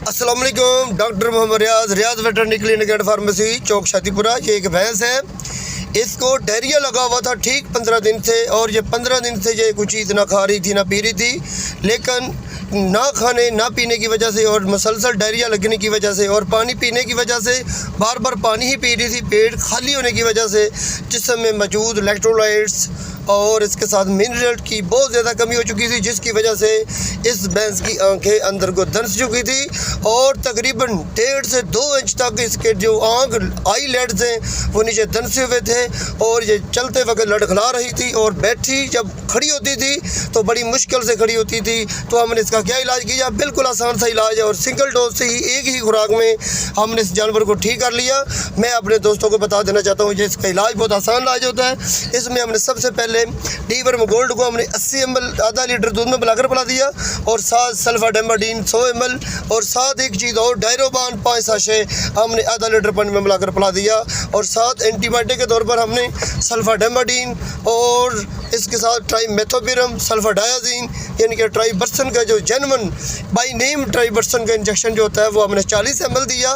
अस्सलाम वालेकुम। Doctor Mohammad Riyaz veterinary clinic and pharmacy Chowk Shadipura. ये एक भैंस है, इसको डायरिया लगा हुआ था ठीक 15 दिन से, और ये 15 दिन से ये कुछ चीज़ ना खा रही थी ना पी रही थी, लेकिन ना खाने ना पीने की वजह से और मुसलसल डायरिया लगने की वजह से और पानी पीने की वजह से, बार बार पानी ही पी रही थी, पेट खाली होने की वजह से जिस्म में मौजूद इलेक्ट्रोलाइट्स और इसके साथ मिनरल की बहुत ज़्यादा कमी हो चुकी थी, जिसकी वजह से इस भैंस की आंखें अंदर को धंस चुकी थी और तकरीबन 1.5 से 2 इंच तक इसके जो आंख आई लेड्स हैं वो नीचे धंसे हुए थे, और ये चलते वक्त लड़खड़ा रही थी, और बैठी जब खड़ी होती थी तो बड़ी मुश्किल से खड़ी होती थी। तो हमने इसका क्या इलाज किया, बिल्कुल आसान सा इलाज है, और सिंगल डोज से ही एक ही खुराक में हमने इस जानवर को ठीक कर लिया। मैं अपने दोस्तों को बता देना चाहता हूँ ये इसका इलाज बहुत आसान इलाज होता है। इसमें हमने सबसे पहले डीवर्म गोल्ड को हमने 80 ml आधा लीटर दूध में मिलाकर पिला दिया, और साथ सल्फाडेमाडीन 100 ml, और साथ एक चीज़ और डायरोबान 5 साशे हमने आधा लीटर पानी में मिलाकर पिला दिया, और साथ एंटीबायोटिक के तौर पर हमने सल्फाडेमाडीन और इसके साथ ट्राइमेथोपिरम सल्फाडायाजीन यानी कि ट्राइबर्सन का जो जेनवन बाई नेम ट्राइबर्सन का इंजेक्शन जो होता है वो हमने 40 ml दिया,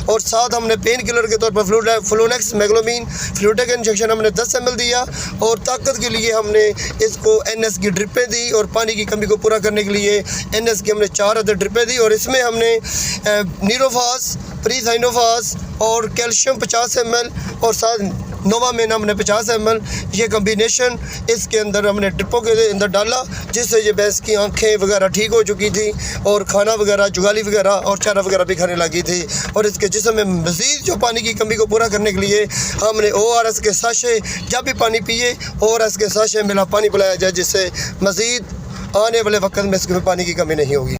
और साथ हमने पेन किलर के तौर पर फ्लोनेक्स मैग्लोमीन फ्लूटे का इंजेक्शन हमने 10 ml दिया, और ताकत के लिए हमने इसको NS की ड्रिपें दी, और पानी की कमी को पूरा करने के लिए NS की हमने 4 अदर ड्रिपें दी, और इसमें हमने नीरोफास प्रीसाइनोफास और कैल्शियम 50 ml और साथ नोवामेन हमने 50 ml, ये कम्बिनेशन इसके अंदर हमने ड्रिपों के अंदर डाला, जिससे ये भैंस की आंखें वगैरह ठीक हो चुकी थी, और खाना वगैरह जुगाली वगैरह और चारा वगैरह भी खाने लगी थी, और इसके जिस्म में मज़ीद जो पानी की कमी को पूरा करने के लिए हमने ORS के साशे, जब भी पानी पिए ORS के साशे मिला पानी पिलाया जाए, जिससे मज़ीद आने वाले वक्त में इसमें पानी की कमी नहीं होगी।